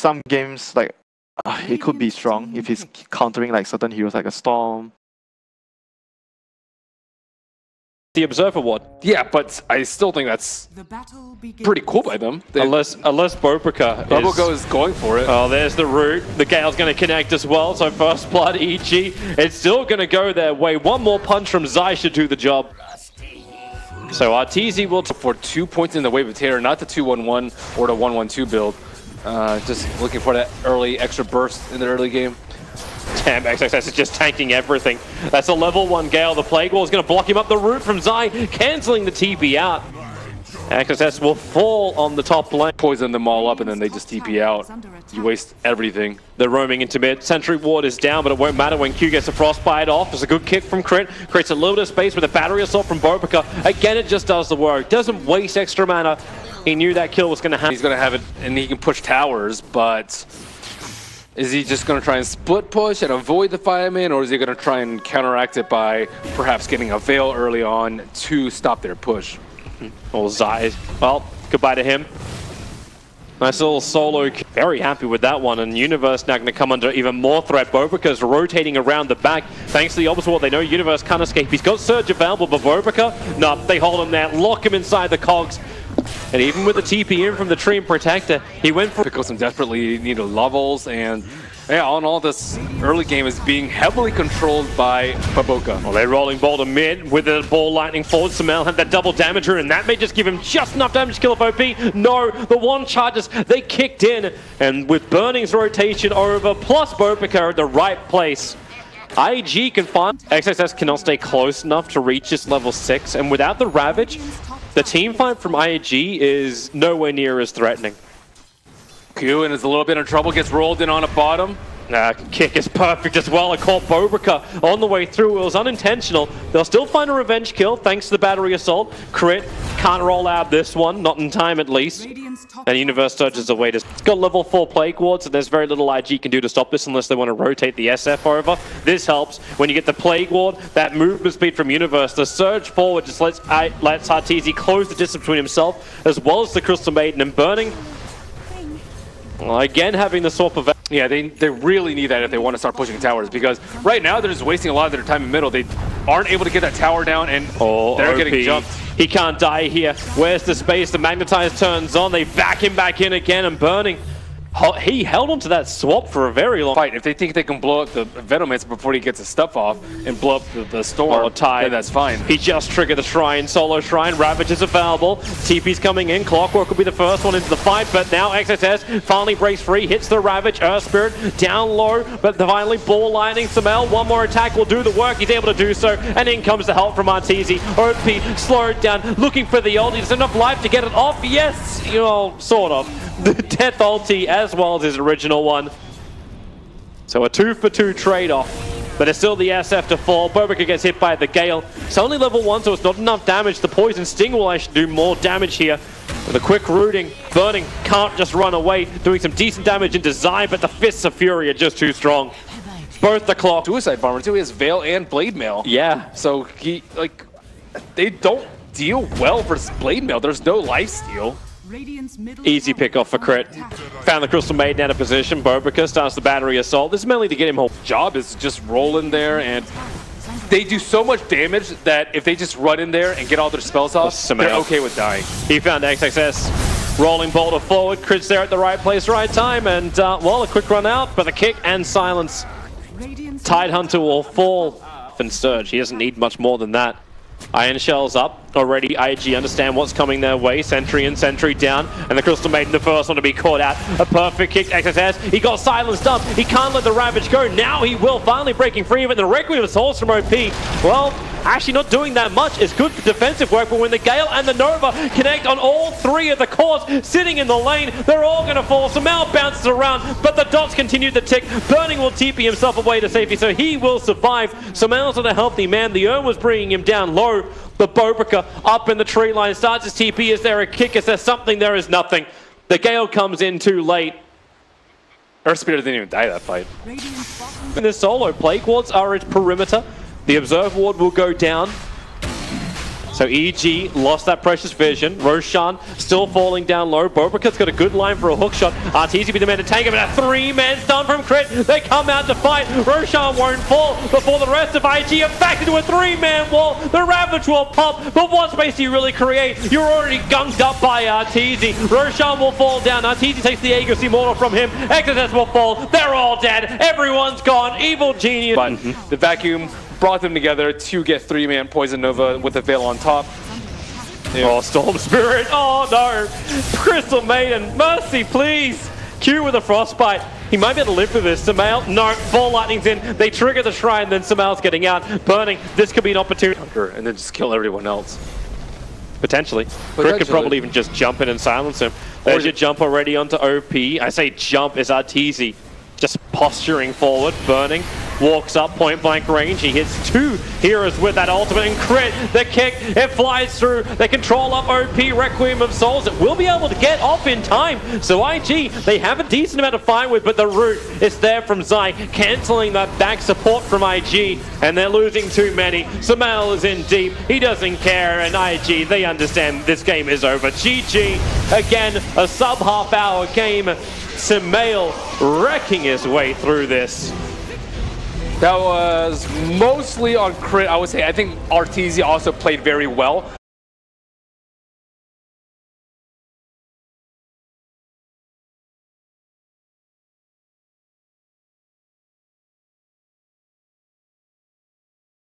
some games, like, it could be strong if he's countering like certain heroes like a Storm. The Observer Ward. Yeah, but I still think that's pretty cool by them. Unless Bobrika is going for it. Oh, there's the root. The Gale's going to connect as well. So first blood, EG. It's still going to go their way. One more punch from Zai should do the job. So Arteezy will... For 2 points in the Wave of Terror, not the 2-1-1 or the 1-1-2 build. Just looking for that early extra burst in the early game. Damn, XXS is just tanking everything. That's a level 1 Gale. The Plague Wall is going to block him up. The root from Zai, cancelling the TP out. XXS will fall on the top lane. Poison them all up and then they just TP out. You waste everything. They're roaming into mid. Sentry Ward is down, but it won't matter when Q gets a Frostbite off. It's a good kick from Crit. Creates a little bit of space with a Battery Assault from Bobrika. Again, it just does the work. Doesn't waste extra mana. He knew that kill was going to happen. He's going to have it and he can push towers, but... is he just going to try and split push and avoid the fireman, or is he going to try and counteract it by perhaps getting a Veil early on to stop their push? Well, Zai, well, goodbye to him. Nice little solo. Very happy with that one, and Universe now going to come under even more threat. Bobrika's rotating around the back. Thanks to the opposite, what they know, Universe can't escape. He's got Surge available, but Bobrika, no, they hold him there, lock him inside the cogs. And even with the TP in from the Tree and Protector, he went for... Because some desperately needed levels, and yeah, all in all, this early game is being heavily controlled by Bobrika. Well, they're rolling ball to mid with the ball lightning forward. Samel had that double damager, and that may just give him just enough damage to kill off OP. No, the one charges, they kicked in, and with Burning's rotation over, plus Bobrika at the right place, IG can find... XXS cannot stay close enough to reach this level 6, and without the Ravage, the team fight from IG is nowhere near as threatening. Q is a little bit in trouble, gets rolled in on a bottom. Kick is perfect as well. It caught Bobrika on the way through. It was unintentional. They'll still find a revenge kill thanks to the Battery Assault. Crit can't roll out this one, not in time at least. And Universe surges away. It's got level 4 Plague Wards, and there's very little IG can do to stop this unless they want to rotate the SF over. This helps when you get the Plague Ward, that movement speed from Universe. The surge forward just lets Arteezy close the distance between himself as well as the Crystal Maiden, and Burning. Well, again, having the swap of... Yeah, they really need that if they want to start pushing towers, because right now they're just wasting a lot of their time in middle. They aren't able to get that tower down, and they're getting jumped. He can't die here. Where's the space? The Magnetize turns on. They back him back in again, and Burning. He held onto that swap for a very long fight. If they think they can blow up the Venomancer before he gets his stuff off and blow up the Storm, then that's fine. He just triggered the Shrine, solo Shrine. Ravage is available. TP's coming in. Clockwork will be the first one into the fight, but now XXS finally breaks free, hits the Ravage. Earth Spirit down low, but finally ball lightning. Samel, one more attack will do the work. He's able to do so, and in comes the help from Arteezy. OP slowed down, looking for the ult. He doesn't have enough life to get it off. Yes, you know, sort of. The death ulti as well as his original one. So a 2-for-2 trade-off. But it's still the SF to fall. Bobrika gets hit by the Gale. It's only level 1, so it's not enough damage. The Poison Sting will actually do more damage here. With a quick rooting, Burning can't just run away, doing some decent damage into Zai, but the Fists of Fury are just too strong. Both the clock. Suicide Bomber too, he has Veil and Blade Mail. Yeah. So he, like, they don't deal well versus Blade Mail. There's no lifesteal. Easy pick off for Crit. Found the Crystal Maiden out of position. Bobrika starts the Battery Assault. This is mainly to get him home. Job is just roll in there, and they do so much damage that if they just run in there and get all their spells off, they're okay with dying. He found XXS. Rolling boulder forward. Crit's there at the right place, right time, and well, a quick run out, but the kick and silence. Tidehunter will fall. And Surge, he doesn't need much more than that. Iron Shell's up already. IG understand what's coming their way. Sentry in, Sentry down, and the Crystal Maiden the first one to be caught out. A perfect kick, XXS. He got silenced up. He can't let the Ravage go. Now he will, finally breaking free of it. The Requiem Source from OP. Well, actually not doing that much. It's good defensive work, but when the Gale and the Nova connect on all 3 of the cores sitting in the lane, they're all going to fall. Samel bounces around, but the dots continue to tick. Burning will TP himself away to safety, so he will survive. Samel's not a healthy man. The Urn was bringing him down low. But Bobrika up in the tree line, starts his TP. Is there a kick? Is there something? There is nothing. The Gale comes in too late. Earth Spirit didn't even die that fight. In the solo, Plague Wards are its perimeter. The Observe Ward will go down. So EG lost that precious vision. Roshan still falling down low. Bobrik's got a good line for a hook shot. Arteezy be the man to tank him, and a 3-man stun from Crit. They come out to fight. Roshan won't fall before the rest of IG are back into a 3-man wall. The Ravage will pop, but what space do you really create? You're already gunked up by Arteezy. Roshan will fall down. Arteezy takes the Aegis Immortal from him. Exodus will fall. They're all dead. Everyone's gone. Evil Genius. But the vacuum brought them together to get 3-man Poison Nova with the Veil on top. Oh, Storm Spirit. Oh, no. Crystal Maiden. Mercy, please. Q with a Frostbite. He might be able to live through this. Sumail, no. Full Lightning's in. They trigger the Shrine, then Sumail's getting out. Burning. This could be an opportunity. And then just kill everyone else. Potentially. Crit could probably even just jump in and silence him. There's your jump already onto OP. I say jump is Arteezy. Just posturing forward, burning, walks up point blank range. He hits 2 heroes with that ultimate and Crit. The kick, it flies through. They control up OP, Requiem of Souls. It will be able to get off in time. So IG, they have a decent amount of fight with, but the root is there from Zai, cancelling that back support from IG, and they're losing too many. Sumail is in deep. He doesn't care, and IG, they understand this game is over. GG, again, a sub-half hour game. Sumail wrecking his way through this. That was mostly on Crit, I would say. I think Arteezy also played very well.